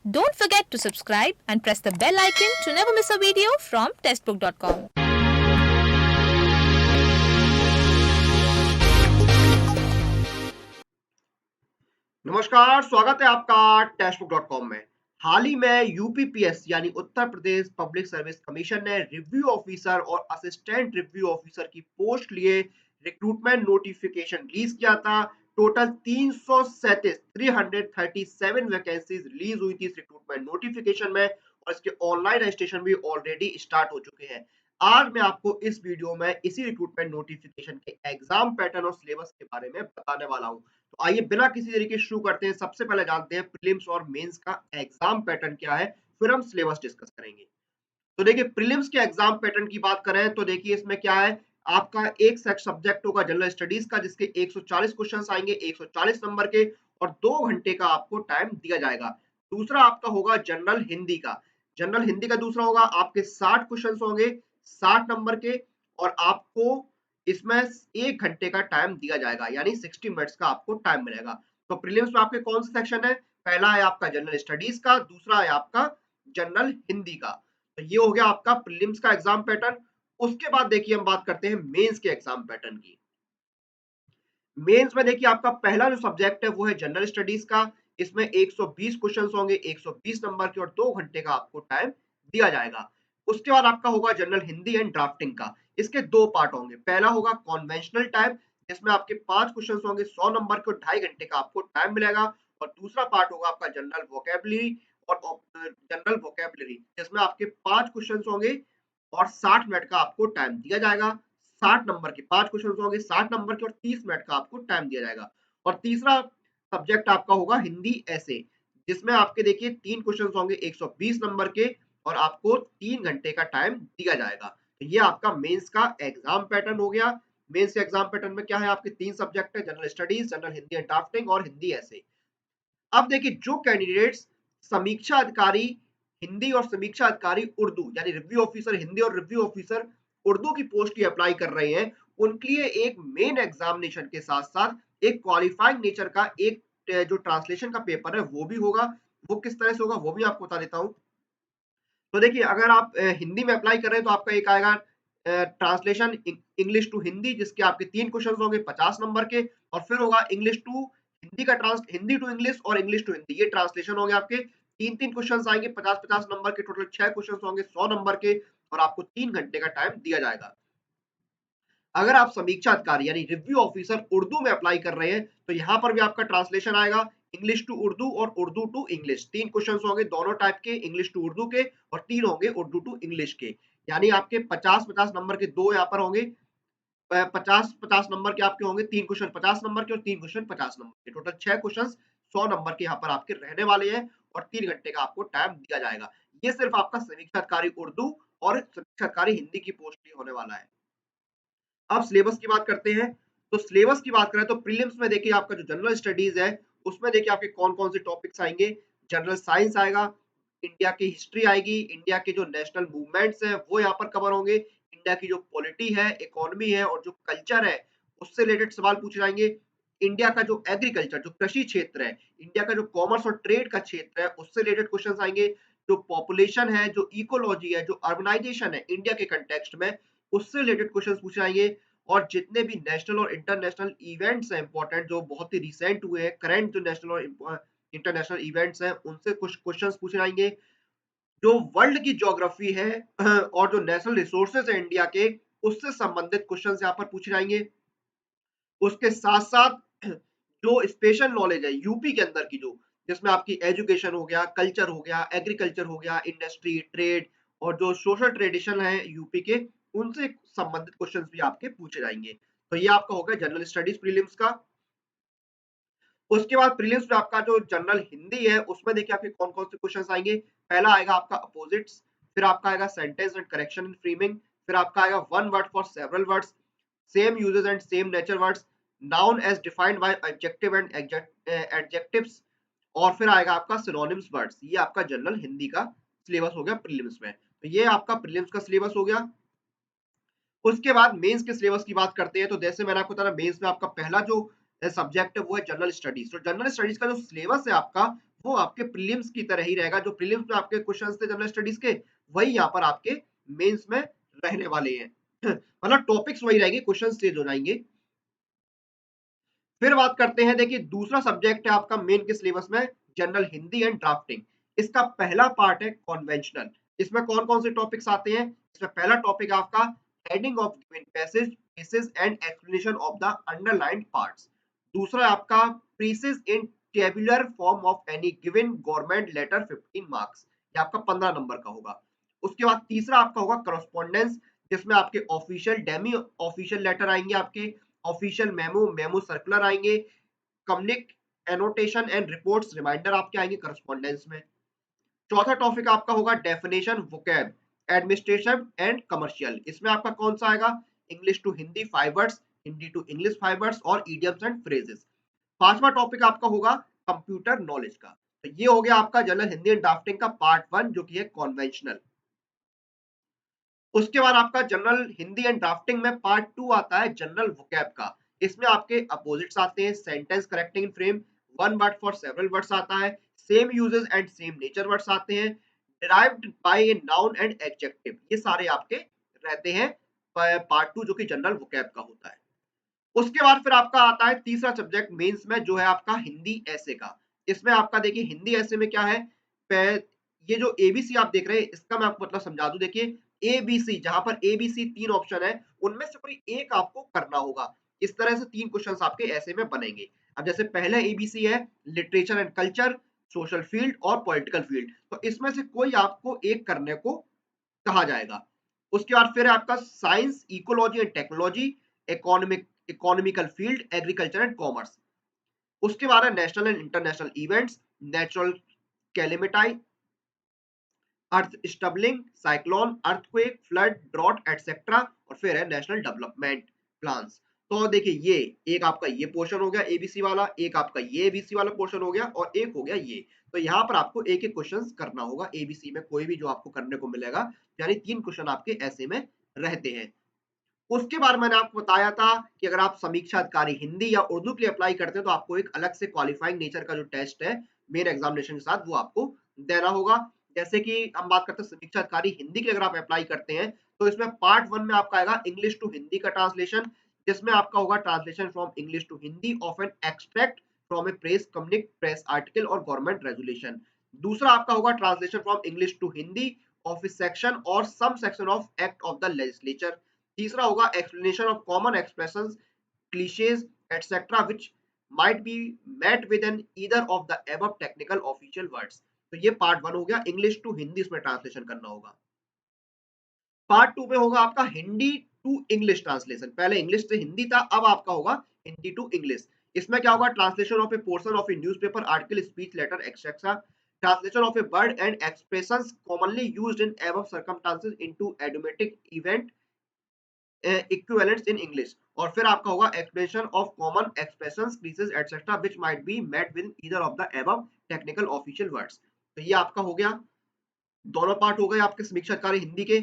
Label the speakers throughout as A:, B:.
A: Don't forget to subscribe and press the bell icon to never miss a video from testbook.com.
B: नमस्कार, स्वागत है आपका टेस्टबुक.com में। हाल ही में यूपीपीएस यानी उत्तर प्रदेश पब्लिक सर्विस कमीशन ने रिव्यू ऑफिसर और असिस्टेंट रिव्यू ऑफिसर की पोस्ट लिए रिक्रूटमेंट नोटिफिकेशन रिलीज किया था। टोटल 337 वैकेंसीज रिलीज हुई थी इस रिक्रूटमेंट नोटिफिकेशन में और इसके ऑनलाइन रजिस्ट्रेशन भी ऑलरेडी स्टार्ट हो चुके हैं। आज मैं आपको इस वीडियो में इसी रिक्रूटमेंट नोटिफिकेशन के एग्जाम पैटर्न और सिलेबस के बारे में बताने वाला हूं। तो आइए बिना किसी तरीके शुरू करते हैं। सबसे पहले जानते हैं प्रीलिम्स और मेंस का एग्जाम पैटर्न क्या है, फिर हम सिलेबस डिस्कस करेंगे। तो देखिए प्रीलिम्स के एग्जाम पैटर्न की बात करें तो देखिए इसमें क्या है, आपका एक सेट सब्जेक्ट होगा जनरल स्टडीज का जिसके 140 क्वेश्चंस आएंगे 140 नंबर के और 2 घंटे का आपको टाइम दिया जाएगा। दूसरा आपका होगा जनरल हिंदी का। जनरल हिंदी का दूसरा होगा आपके 60 क्वेश्चंस होंगे 60 नंबर के और आपको इसमें 1 घंटे का टाइम दिया जाएगा यानी 60 मिनट्स का आपको टाइम मिलेगा। तो प्रीलिम्स में आपके कौन सा सेक्शन है, पहला है आपका जनरल स्टडीज का, दूसरा है आपका जनरल हिंदी का। तो ये हो गया आपका प्रीलिम्स का एग्जाम पैटर्न। उसके बाद देखिए हम बात करते हैं मेंस के एग्जाम पैटर्न की। मेंस में देखिए आपका पहला जो सब्जेक्ट है वो है जनरल स्टडीज का। इसमें 120 क्वेश्चंस होंगे 120 नंबर के और 2 घंटे का आपको टाइम दिया जाएगा। उसके बाद आपका होगा जनरल हिंदी एंड ड्राफ्टिंग का। इसके दो पार्ट होंगे, पहला होगा कॉन्वेंशनल टाइप जिसमें आपके 5 क्वेश्चंस होंगे 100 नंबर के और 2.5 घंटे का आपको टाइम मिलेगा और दूसरा पार्ट होगा आपका जनरल वोकैबुलरी और जनरल वोकैबुलरी जिसमें आपके 5 क्वेश्चंस होंगे और 60 मिनट का आपको टाइम दिया जाएगा। 60 नंबर के 5 क्वेश्चन होंगे 60 नंबर के और 30 मिनट का आपको टाइम दिया जाएगा। और तीसरा सब्जेक्ट आपका होगा हिंदी ऐसे जिसमें आपके देखिए 3 क्वेश्चन होंगे 120 नंबर के और आपको 3 घंटे का टाइम दिया जाएगा। तो ये आपका मेंस का एग्जाम पैटर्न हो गया। मेंस के एग्जाम पैटर्न में क्या है, आपके 3 सब्जेक्ट है, general studies, general Hindi and drafting और हिंदी ऐसे। अब देखिए जो कैंडिडेट्स समीक्षा अधिकारी हिंदी और समीक्षा अधिकारी उर्दू यानी रिव्यू ऑफिसर हिंदी और रिव्यू ऑफिसर उर्दू की पोस्ट की अप्लाई कर रहे हैं, उनके लिए एक मेन एग्जामिनेशन के साथ साथ एक क्वालिफाइंग नेचर का एक जो ट्रांसलेशन का पेपर है वो भी होगा। वो किस तरह से होगा वो भी आपको बता देता हूं। तो देखिए अगर आप हिंदी में अप्लाई कर रहे हैं तो आपका एक आएगा ट्रांसलेशन इंग्लिश टू हिंदी जिसके आपके 3 क्वेश्चन होंगे 50 नंबर के और फिर होगा इंग्लिश टू हिंदी का हिंदी टू इंग्लिश और इंग्लिश टू हिंदी, ये ट्रांसलेशन होंगे आपके। 3 क्वेश्चन आएंगे 50 नंबर के, टोटल 6 क्वेश्चन होंगे 100 नंबर के और आपको 3 घंटे का टाइम दिया जाएगा। अगर आप समीक्षा अधिकारी यानी रिव्यू ऑफिसर उर्दू में अप्लाई कर रहे हैं तो यहाँ पर भी आपका ट्रांसलेशन आएगा इंग्लिश टू उर्दू और उर्दू टू इंग्लिश। 3 क्वेश्चन होंगे दोनों टाइप के, इंग्लिश टू उर्दू के और 3 होंगे उर्दू टू इंग्लिश के। यानी आपके 50-50 नंबर के दो यहाँ पर होंगे, 50-50 नंबर के आपके होंगे 3 क्वेश्चन 50 नंबर के और 3 क्वेश्चन 50 नंबर के, टोटल 6 क्वेश्चन 100 नंबर के यहाँ पर आपके रहने वाले हैं और 3 घंटे का आपको टाइम दिया जाएगा। ये सिर्फ आपका समीक्षा अधिकारी उर्दू और समीक्षा अधिकारी हिंदी की पोस्ट लिए होने वाला है। अब सिलेबस की बात करते हैं। तो सिलेबस की बात करें तो प्रीलिम्स में देखिए आपका जो जनरल स्टडीज है उसमें देखिए आपके कौन कौन से टॉपिक्स आएंगे। जनरल साइंस आएगा, इंडिया की हिस्ट्री आएगी, इंडिया के जो नेशनल मूवमेंट्स हैं वो यहाँ पर कवर होंगे, इंडिया की जो पॉलिटी है, इकोनॉमी है और जो कल्चर है उससे रिलेटेड सवाल पूछे जाएंगे। इंडिया का जो एग्रीकल्चर जो कृषि क्षेत्र है, इंडिया का जो कॉमर्स और ट्रेड का क्षेत्र है उससे रिलेटेड क्वेश्चन आएंगे। जो पॉपुलेशन है, जो इकोलॉजी है, जो अर्बनाइजेशन है इंडिया के कंटेक्स्ट में उससे रिलेटेड क्वेश्चन पूछे जाएंगे। और जितने भी नेशनल और इंटरनेशनल इवेंट्स हैं इंपॉर्टेंट जो बहुत ही रिसेंट हुए हैं, करंट जो नेशनल और इंटरनेशनल इवेंट्स हैं उनसे कुछ क्वेश्चंस पूछे जाएंगे। जो वर्ल्ड की ज्योग्राफी है और जो नेशनल रिसोर्सेज है इंडिया के उससे संबंधित क्वेश्चंस यहाँ पर पूछे जाएंगे। उसके साथ साथ जो स्पेशल नॉलेज है यूपी के अंदर की जो जिसमें आपकी एजुकेशन हो गया, कल्चर हो गया, एग्रीकल्चर हो गया, इंडस्ट्री, ट्रेड और जो सोशल ट्रेडिशन है यूपी के उनसे संबंधित क्वेश्चंस भी आपके पूछे जाएंगे। तो ये आपका हो गया जनरल स्टडीज प्रीलिम्स का। उसके बाद प्रीलिम्स में आपका जो जनरल हिंदी है उसमें देखिए आपके कौन कौन से क्वेश्चंस आएंगे। पहला आएगा आपका अपोजिट्स, फिर आपका आएगा sentence and correction in framing, फिर आपका आएगा one word for several words, same uses and same nature words, noun as defined by adjective and adjectives और फिर आएगा आपका सिनोनिम्स वर्ड्स। ये आपका जनरल हिंदी का सिलेबस हो गया प्रीलिम्स में। तो ये आपका प्रीलिम्स का सिलेबस हो गया। उसके बाद मेंस के सिलेबस की बात करते हैं। तो जैसे मैंने आपको बताया मेंस में आपका पहला जो सब्जेक्ट है वो है जनरल स्टडीज। तो जनरल स्टडीज का जो सिलेबस है आपका वो आपके प्रीलिम्स की तरह ही रहेगा। जो प्रीलिम्स में आपके क्वेश्चंस थे जनरल स्टडीज के, वही यहाँ पर आपके मेंस में रहने वाले हैं। मतलब टॉपिक्स वही रहेंगे, क्वेश्चंस चेंज हो जाएंगे। फिर बात करते हैं, देखिए दूसरा सब्जेक्ट है आपका मेन के सिलेबस में, जनरल हिंदी एंड ड्राफ्टिंग। इसका पहला पार्ट है कॉन्वेंशनल। इसमें कौन कौन से टॉपिक्स आते हैं? इसमें पहला टॉपिक है आपका heading of given passage, cases and explanation of the underlined parts. दूसरा है आपका precis in tabular form of any given government letter 15 marks, ये आपका 15 नंबर का होगा। उसके बाद तीसरा आपका होगा करस्पॉन्डेंस, जिसमें आपके ऑफिशियल, डेमी ऑफिशियल लेटर आएंगे, आपके ऑफिशियल मेमो, मेमो सर्कुलर आएंगे, communication and reports reminder आपके आएंगे करस्पॉन्डेंस में। चौथा टॉपिक आपका होगा definition, vocab, administration and commercial. इसमें आपका कौन सा आएगा? English to Hindi 5 words, Hindi to English 5 words और इडियम्स एंड फ्रेजेस। पांचवा टॉपिक आपका होगा कंप्यूटर नॉलेज का। तो ये हो गया आपका जनरल हिंदी एंड ड्राफ्टिंग का पार्ट 1, जो कि है कॉन्वेंशनल। उसके बाद आपका जनरल हिंदी एंड ड्राफ्टिंग में पार्ट 2 आता है जनरल वोकैब का। इसमें आपके अपोजिट्स आते हैं, sentence correcting in frame, one word for several words आता है, same uses and same nature words आते हैं, derived bye a noun and adjective, ये सारे आपके रहते हैं पार्ट 2, जो कि जनरल वोकैब का होता है। उसके बाद फिर आपका आता है तीसरा सब्जेक्ट मेंस में, जो है आपका हिंदी ऐसे का। इसमें आपका देखिए हिंदी ऐसे में क्या है, ये जो एबीसी आप देख रहे हैं, इसका मैं आपको मतलब समझा दूं। देखिए एबीसी, जहां पर एबीसी 3 ऑप्शन है, उनमें से कोई एक आपको करना होगा। इस तरह से 3 क्वेश्चंस आपके ऐसे में बनेंगे। अब जैसे पहला एबीसी है literature and culture, social field और पॉलिटिकल फील्ड, तो इसमें से कोई आपको एक करने को कहा जाएगा। उसके बाद फिर आपका science, ecology and technology, economical field, agriculture and commerce. उसके बाद है national and international events, natural calamities, earth स्टबलिंग, cyclone, earthquake, flood, drought etcetera, और फिर है नेशनल डेवलपमेंट प्लान्स। तो देखिए ये एक आपका ये पोर्शन हो गया एबीसी वाला, एक आपका ये एबीसी वाला पोर्शन हो गया, और एक हो गया ये। तो यहाँ पर आपको एक एक क्वेश्चन करना होगा एबीसी में, कोई भी जो आपको करने को मिलेगा, यानी 3 क्वेश्चन आपके ऐसे में रहते हैं। उसके बाद मैंने आपको बताया था कि अगर आप समीक्षा अधिकारी हिंदी या उर्दू के लिए अप्लाई करते हैं, तो आपको एक अलग से क्वालिफाइंग नेचर का जो टेस्ट है मेन एग्जामिनेशन के साथ, वो आपको देना होगा। जैसे कि हम बात करते हैं समीक्षा अधिकारी हिंदी के लिए अगर आप अप्लाई करते हैं, तो इसमें पार्ट 1 में आपका आएगा इंग्लिश टू हिंदी का ट्रांसलेशन, जिसमें आपका होगा translation from English to Hindi of an extract from a press communique press article और गवर्नमेंट रेजुलेशन। दूसरा आपका होगा translation from English to Hindi of a section और some section of act of the legislature. तीसरा होगा explanation of common expressions, cliches, etc. which might be met with an either of the above technical official words। तो ये part 1 हो गया, English to Hindi इसमें translation करना होगा। पार्ट 2 में होगा आपका हिंदी टू इंग्लिश ट्रांसलेशन। पहले इंग्लिश से हिंदी था, अब आपका होगा हिंदी टू इंग्लिश। इसमें क्या होगा? Translation of a portion of a newspaper article speech letter etcetera, translation of a word and expressions commonly used in above circumstances into idiomatic event equivalents in English. और फिर आपका होगा explanation of common expressions, cliches etcetera which might be met with either of the above technical official words. तो ये आपका हो गया, दोनों पार्ट हो गए आपके समीक्षाकारी हिंदी के।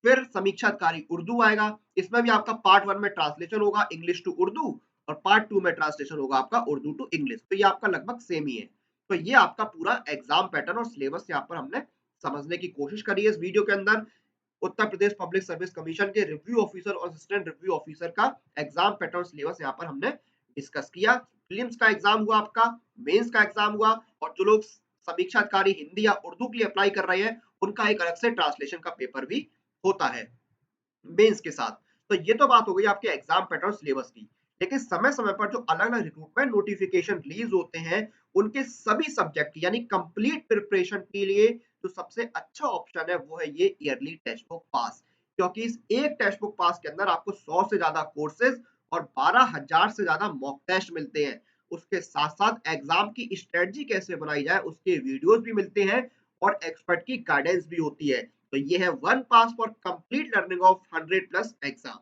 B: फिर समीक्षाकारी उर्दू आएगा। इसमें भी आपका पार्ट 1 में ट्रांसलेशन होगा इंग्लिश टू उर्दू, और पार्ट 2 में ट्रांसलेशन होगा आपका उर्दू टू इंग्लिश। तो ये आपका लगभग सेम ही है। तो ये आपका पूरा एग्जाम पैटर्न और सिलेबस यहाँ पर हमने समझने की कोशिश करी है इस वीडियो के अंदर। उत्तर प्रदेश पब्लिक सर्विस कमीशन के रिव्यू ऑफिसर और असिस्टेंट रिव्यू ऑफिसर का एग्जाम पैटर्न सिलेबस यहाँ पर हमने डिस्कस किया। प्रीलिम्स का एग्जाम हुआ आपका, मेंस का एग्जाम हुआ, और जो लोग समीक्षा अधिकारी हिंदी या उर्दू के लिए अप्लाई कर रहे हैं, उनका एक अलग से ट्रांसलेशन का पेपर भी होता है मेंस के साथ। तो ये तो बात हो गई आपके एग्जाम पैटर्न सिलेबस की। लेकिन समय समय पर जो अलग अलग रिक्रूटमेंट नोटिफिकेशन रिलीज होते हैं, उनके सभी सब्जेक्ट यानी कंप्लीट प्रिपरेशन के लिए जो सबसे अच्छा ऑप्शन है, वो है ये ईयरली टेक्स्ट बुक पास। क्योंकि इस एक टेक्स्ट बुक पास के अंदर आपको 100 से ज्यादा कोर्सेज और 12,000 से ज्यादा मॉक टेस्ट मिलते हैं। उसके साथ साथ एग्जाम की स्ट्रेटजी कैसे बनाई जाए उसके वीडियोस भी मिलते हैं, और एक्सपर्ट की गाइडेंस भी होती है। तो ये है one pass for complete learning of 100+ exam.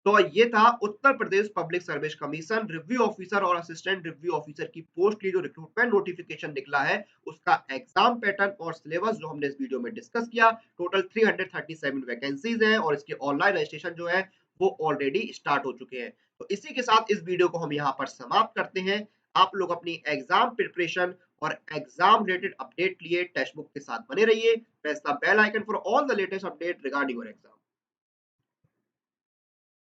B: तो ये था Uttar Pradesh public service commission review officer और असिस्टेंट रिव्यू ऑफिसर की पोस्ट की जो रिक्रूटमेंट नोटिफिकेशन निकला है, उसका एग्जाम पैटर्न और सिलेबस जो हमने इस वीडियो में डिस्कस किया। टोटल 337 वैकेंसीज हैं, और इसके ऑनलाइन रजिस्ट्रेशन जो है वो ऑलरेडी स्टार्ट हो चुके हैं। तो इसी के साथ इस वीडियो को हम यहाँ पर समाप्त करते हैं। आप लोग अपनी एग्जाम प्रिपरेशन और एग्जाम रिलेटेड अपडेट लिए टेक्स्ट बुक के साथ बने रहिए। Press the bell icon for all the latest update regarding your exam.